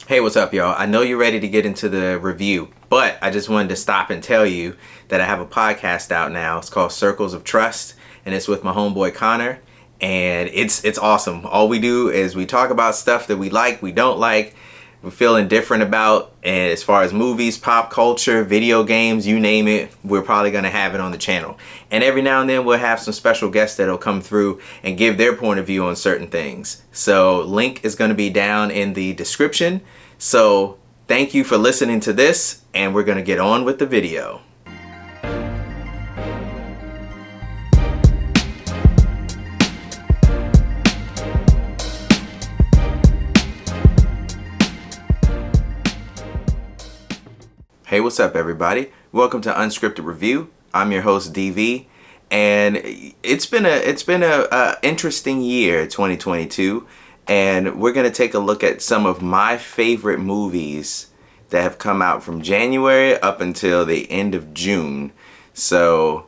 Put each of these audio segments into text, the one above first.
Hey, what's up, y'all? I know you're ready to get into the review, but I just wanted to stop and tell you that I have a podcast out now. It's called Circles of Trust, and it's with my homeboy Connor, and it's awesome. All we do is we talk about stuff that we like, we don't like, we're feeling different about, and as far as movies, pop culture, video games, you name it, we're probably going to have it on the channel. And every now and then we'll have some special guests that'll come through and give their point of view on certain things. So link is going to be down in the description. So thank you for listening to this, and we're going to get on with the video. Hey, what's up, everybody? Welcome to Unscripted Review. I'm your host, DV, and it's been a interesting year, 2022, and we're gonna take a look at some of my favorite movies that have come out from January up until the end of June. So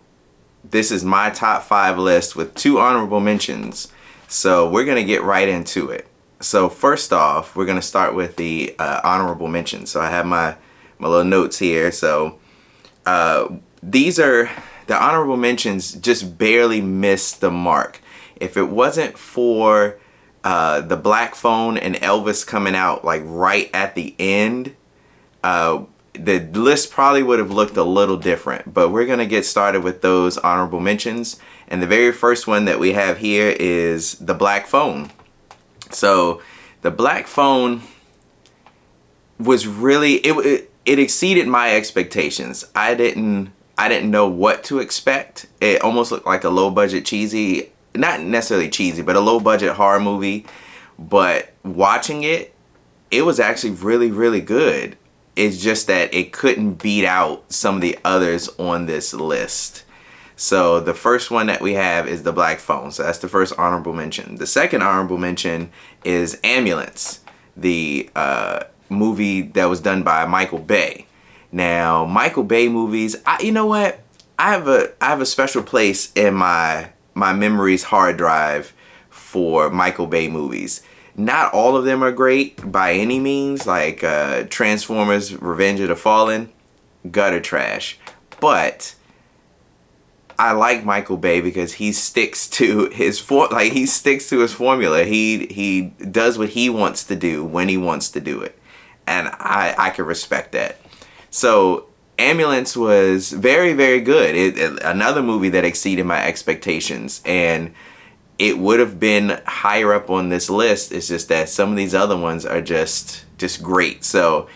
this is my top 5 list with 2 honorable mentions. So we're gonna get right into it. So first off, we're gonna start with the honorable mentions. So I have my little notes here. So these are the honorable mentions, just barely missed the mark. If it wasn't for the Black Phone and Elvis coming out like right at the end, the list probably would have looked a little different. But we're gonna get started with those honorable mentions, and the very first one that we have here is the Black Phone. So the Black Phone was really it exceeded my expectations. I didn't know what to expect. It almost looked like a low budget cheesy, not necessarily cheesy, but a low budget horror movie. But watching it, it was actually really, really good. It's just that it couldn't beat out some of the others on this list. So the first one that we have is the Black Phone. So that's the first honorable mention. The second honorable mention is Ambulance, the movie that was done by Michael Bay. Now, Michael Bay movies, you know what? I have a special place in my memories hard drive for Michael Bay movies. Not all of them are great by any means, like Transformers: Revenge of the Fallen, gutter trash. But I like Michael Bay because he sticks to his formula. He does what he wants to do when he wants to do it. And I can respect that. So Ambulance was very, very good. Another movie that exceeded my expectations, and it would have been higher up on this list. It's just that some of these other ones are just great. So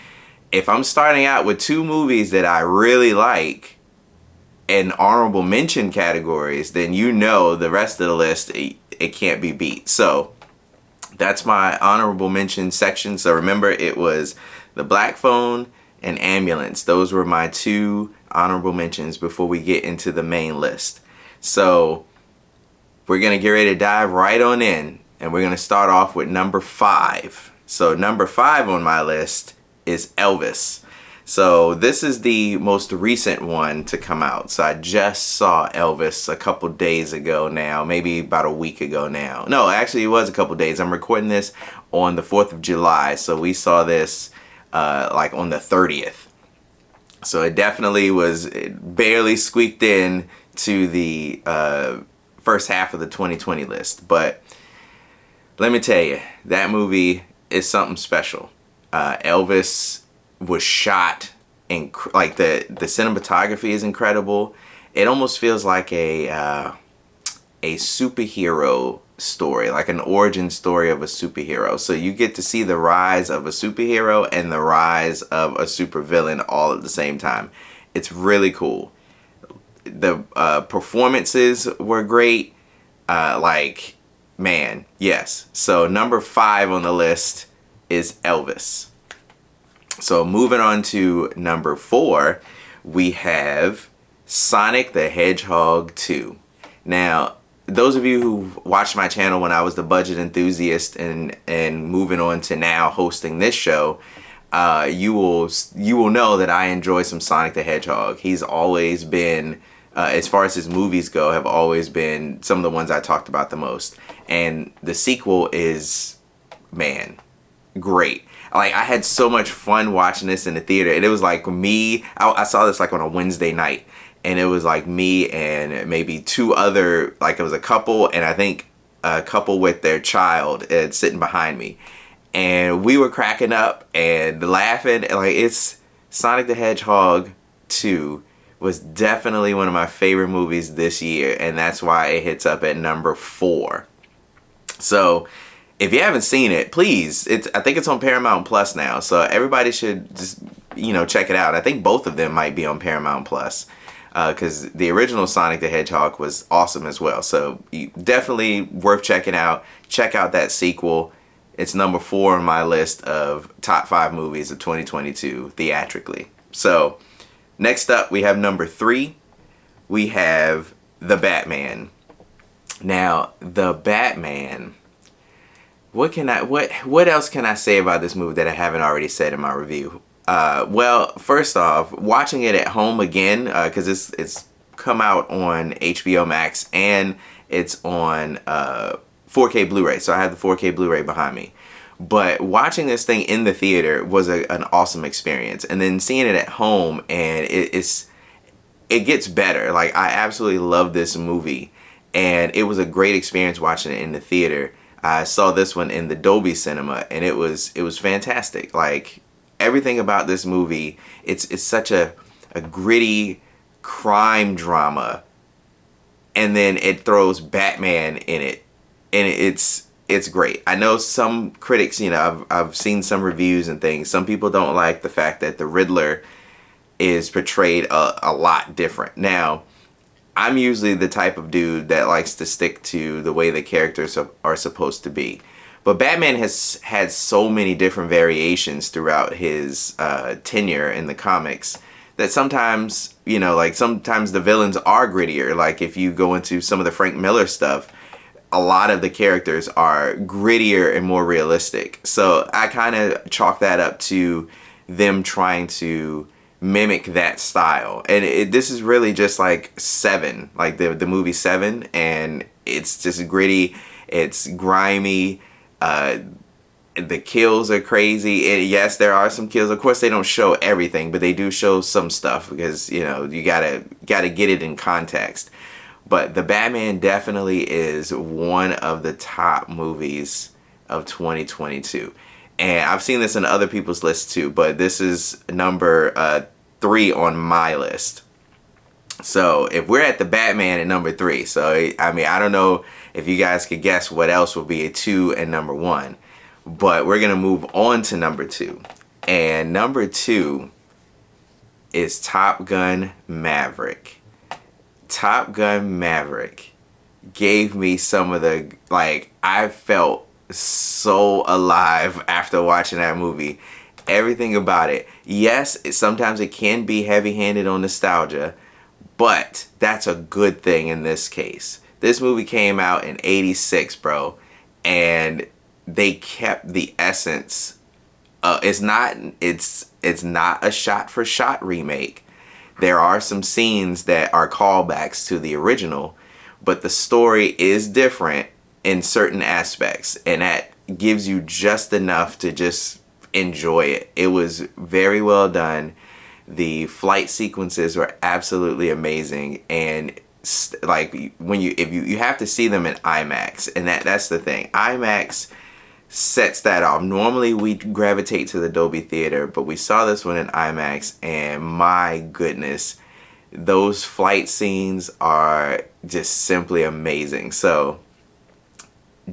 if I'm starting out with 2 movies that I really like in honorable mention categories, then you know the rest of the list, it can't be beat. So that's my honorable mention section. So remember, it was the Black Phone and Ambulance. Those were my 2 honorable mentions before we get into the main list. So we're going to get ready to dive right on in, and we're going to start off with number 5. So number 5 on my list is Elvis. So this is the most recent one to come out. So I just saw Elvis a couple days ago now, maybe about a week ago now. No, actually it was a couple days. I'm recording this on the 4th of July. So we saw this like on the 30th. So it definitely it barely squeaked in to the first half of the 2020 list. But let me tell you, that movie is something special. Elvis was shot in like the cinematography is incredible. It almost feels like a superhero story, like an origin story of a superhero. So you get to see the rise of a superhero and the rise of a supervillain all at the same time. It's really cool. The performances were great. Like, man, yes. So number 5 on the list is Elvis. So moving on to number 4, we have Sonic the Hedgehog 2. Now, those of you who watched my channel when I was the budget enthusiast and moving on to now hosting this show, you will know that I enjoy some Sonic the Hedgehog. He's always been, as far as his movies go, have always been some of the ones I talked about the most. And the sequel is, man, great. like I had so much fun watching this in the theater. And it was like me, I saw this like on a Wednesday night, and it was like me and maybe two other, like it was a couple, and I think a couple with their child sitting behind me. And we were cracking up and laughing. Like, it's Sonic the Hedgehog 2 was definitely one of my favorite movies this year, and that's why it hits up at number 4. So if you haven't seen it, please, I think it's on Paramount Plus now, so everybody should just, check it out. I think both of them might be on Paramount Plus, because the original Sonic the Hedgehog was awesome as well. So definitely worth checking out. Check out that sequel. It's number 4 on my list of top 5 movies of 2022 theatrically. So next up, we have number 3. We have The Batman. Now, The Batman. What else can I say about this movie that I haven't already said in my review? Well, first off, watching it at home again, because it's come out on HBO Max and it's on 4K Blu-ray. So I have the 4K Blu-ray behind me. But watching this thing in the theater was an awesome experience. And then seeing it at home, and it gets better. Like, I absolutely love this movie. And it was a great experience watching it in the theater. I saw this one in the Dolby Cinema, and it was fantastic. Like, everything about this movie, it's such a gritty crime drama, and then it throws Batman in it, and it's great. I know some critics, I've seen some reviews and things. Some people don't like the fact that the Riddler is portrayed a lot different. Now, I'm usually the type of dude that likes to stick to the way the characters are supposed to be. But Batman has had so many different variations throughout his tenure in the comics that sometimes, sometimes the villains are grittier. Like, if you go into some of the Frank Miller stuff, a lot of the characters are grittier and more realistic. So I kind of chalk that up to them trying to mimic that style. And this is really just like Seven, like the movie Seven, and it's just gritty, it's grimy, the kills are crazy. And yes, there are some kills. Of course, they don't show everything, but they do show some stuff because, you gotta get it in context. But The Batman definitely is one of the top movies of 2022. And I've seen this in other people's lists too, but this is number 3 on my list. So if we're at The Batman at number 3, so I mean, I don't know if you guys could guess what else would be a 2 and number 1. But we're going to move on to number 2. And number 2 is Top Gun Maverick. Top Gun Maverick gave me some of the, I felt so alive after watching that movie. Everything about it. Yes, sometimes it can be heavy-handed on nostalgia, but that's a good thing in this case. This movie came out in '86, bro, and they kept the essence. It's not a shot-for-shot remake. There are some scenes that are callbacks to the original, but the story is different in certain aspects, and that gives you just enough to just enjoy it. It was very well done. The flight sequences were absolutely amazing, and if you have to see them in IMAX, and that's the thing. IMAX sets that off. Normally we gravitate to the Dolby Theater, but we saw this one in IMAX, and my goodness, those flight scenes are just simply amazing. So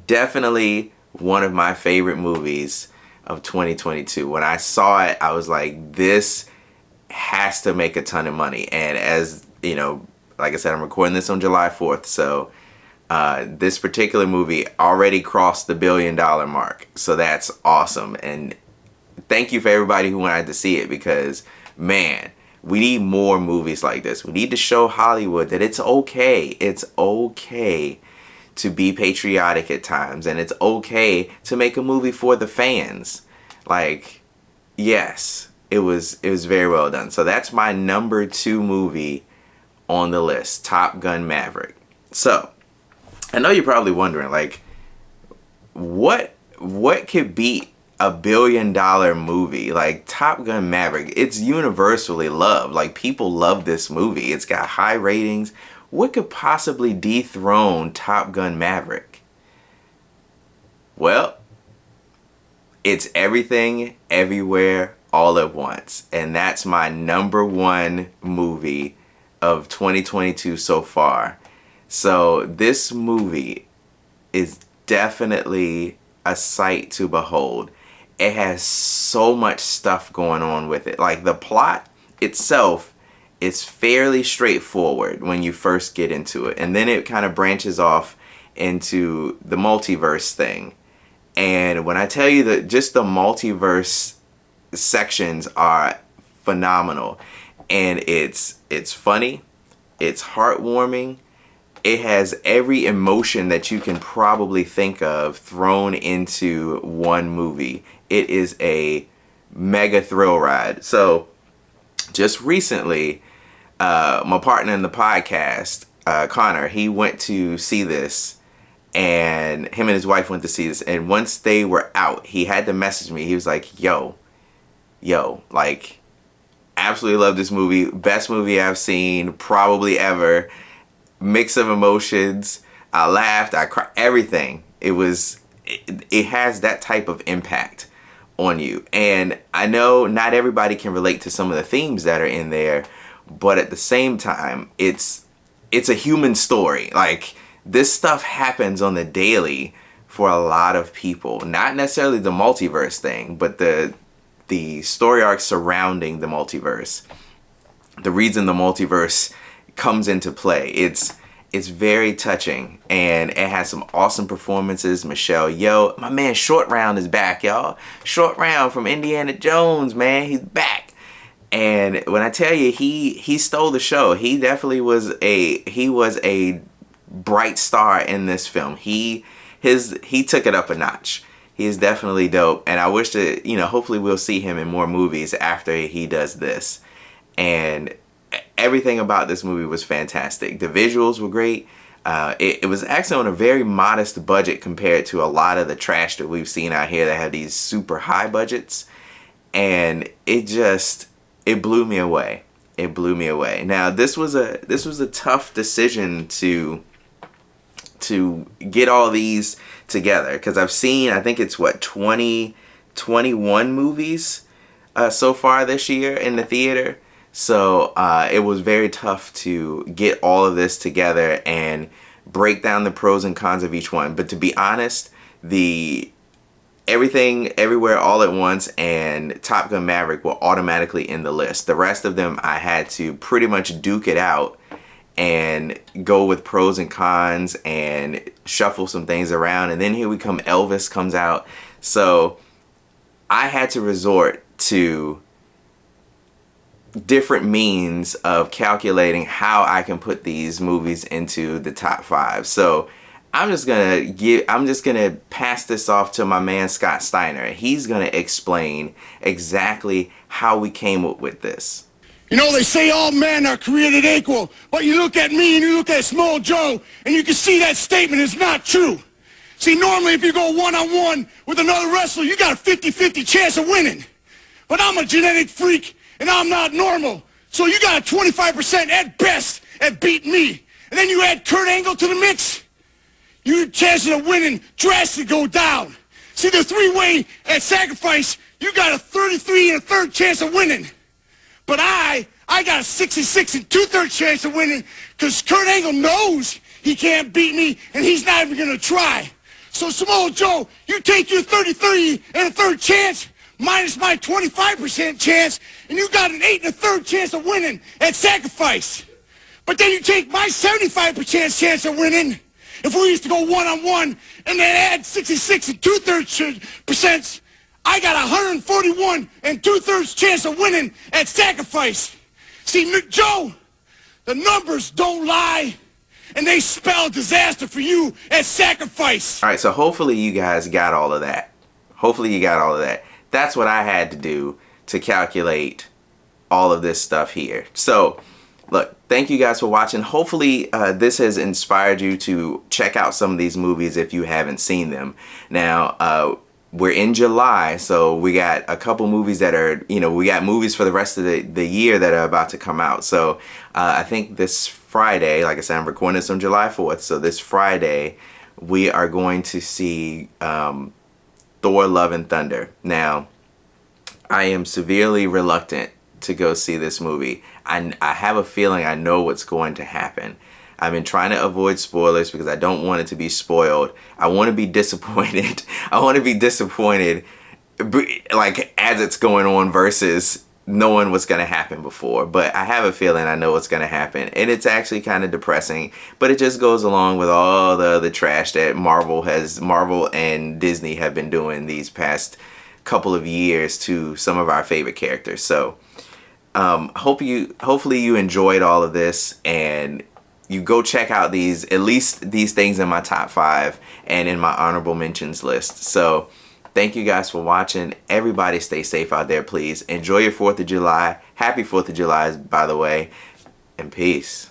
definitely one of my favorite movies of 2022. When I saw it, I was like, this has to make a ton of money. And as you know, like I said, I'm recording this on July 4th, so this particular movie already crossed the $1 billion mark. So that's awesome. And thank you for everybody who wanted to see it, because, man, we need more movies like this. We need to show Hollywood that it's okay. It's okay to be patriotic at times, and it's okay to make a movie for the fans. Like, yes, it was very well done. So that's my number 2 movie on the list, Top Gun Maverick. So I know you're probably wondering, like, what could beat a billion-dollar movie. Like Top Gun Maverick, it's universally loved. Like people love this movie. It's got high ratings. What could possibly dethrone Top Gun Maverick? Well, it's Everything, Everywhere, All at Once. And that's my #1 movie of 2022 so far. So this movie is definitely a sight to behold. It has so much stuff going on with it. Like the plot itself is fairly straightforward when you first get into it. And then it kind of branches off into the multiverse thing. And when I tell you that just the multiverse sections are phenomenal. And it's funny, it's heartwarming, it has every emotion that you can probably think of thrown into one movie. It is a mega thrill ride. So just recently, my partner in the podcast, Connor, he went to see this, and him and his wife went to see this. And once they were out, he had to message me. He was like, yo, like, absolutely love this movie. Best movie I've seen probably ever. Mix of emotions. I laughed, I cried, everything. It has that type of impact on you. And I know not everybody can relate to some of the themes that are in there, but at the same time, it's a human story. Like, this stuff happens on the daily for a lot of people. Not necessarily the multiverse thing, but the story arc surrounding the multiverse. The reason the multiverse comes into play. It's very touching, and it has some awesome performances. Michelle Yeoh, my man Short Round is back, y'all. Short Round from Indiana Jones, man, he's back. And when I tell you, he stole the show. He definitely was a bright star in this film. He took it up a notch. He is definitely dope, and I wish that, hopefully we'll see him in more movies after he does this. And everything about this movie was fantastic. The visuals were great. It was actually on a very modest budget compared to a lot of the trash that we've seen out here that have these super high budgets. And it blew me away. It blew me away. Now, this was a tough decision to get all these together, because I've seen, I think it's 21 movies so far this year in the theater. So it was very tough to get all of this together and break down the pros and cons of each one. But to be honest, the Everything, Everywhere, All at Once and Top Gun Maverick were automatically in the list. The rest of them, I had to pretty much duke it out and go with pros and cons and shuffle some things around. And then here we come, Elvis comes out. So I had to resort to different means of calculating how I can put these movies into the top 5. So I'm just gonna pass this off to my man Scott Steiner. He's gonna explain exactly how we came up with this. They say all men are created equal, but you look at me and you look at Small Joe, and you can see that statement is not true. See, normally if you go one-on-one with another wrestler, you got a 50-50 chance of winning. But I'm a genetic freak, and I'm not normal. So you got a 25% at best at beating me. And then you add Kurt Angle to the mix, your chances of winning drastically go down. See, the three-way at sacrifice, you got a 33 1/3 chance of winning. But I got a 66 2/3 chance of winning, because Kurt Angle knows he can't beat me, and he's not even going to try. So, Samoa Joe, you take your 33 1/3 chance, minus my 25% chance, and you got an 8 1/3 chance of winning at sacrifice. But then you take my 75% chance of winning, if we used to go one-on-one, and then add 66 2/3%, I got 141 2/3 chance of winning at sacrifice. See, Joe, the numbers don't lie, and they spell disaster for you at sacrifice. All right, so hopefully you guys got all of that. Hopefully you got all of that. That's what I had to do to calculate all of this stuff here. So, look, thank you guys for watching. Hopefully this has inspired you to check out some of these movies if you haven't seen them. Now, we're in July, so we got a couple movies that are, we got movies for the rest of the year that are about to come out. So I think this Friday, like I said, I'm recording this on July 4th, so this Friday we are going to see Thor: Love and Thunder. Now, I am severely reluctant to go see this movie. I have a feeling I know what's going to happen. I've been trying to avoid spoilers because I don't want it to be spoiled. I want to be disappointed. I want to be disappointed like as it's going on versus knowing what's going to happen before. But I have a feeling I know what's going to happen. And it's actually kind of depressing. But it just goes along with all the other trash that Marvel and Disney have been doing these past couple of years to some of our favorite characters. So hopefully you enjoyed all of this, and you go check out at least these things in my top 5 and in my honorable mentions list. So thank you guys for watching. Everybody stay safe out there, please. Enjoy your 4th of July. Happy 4th of July, by the way. And peace.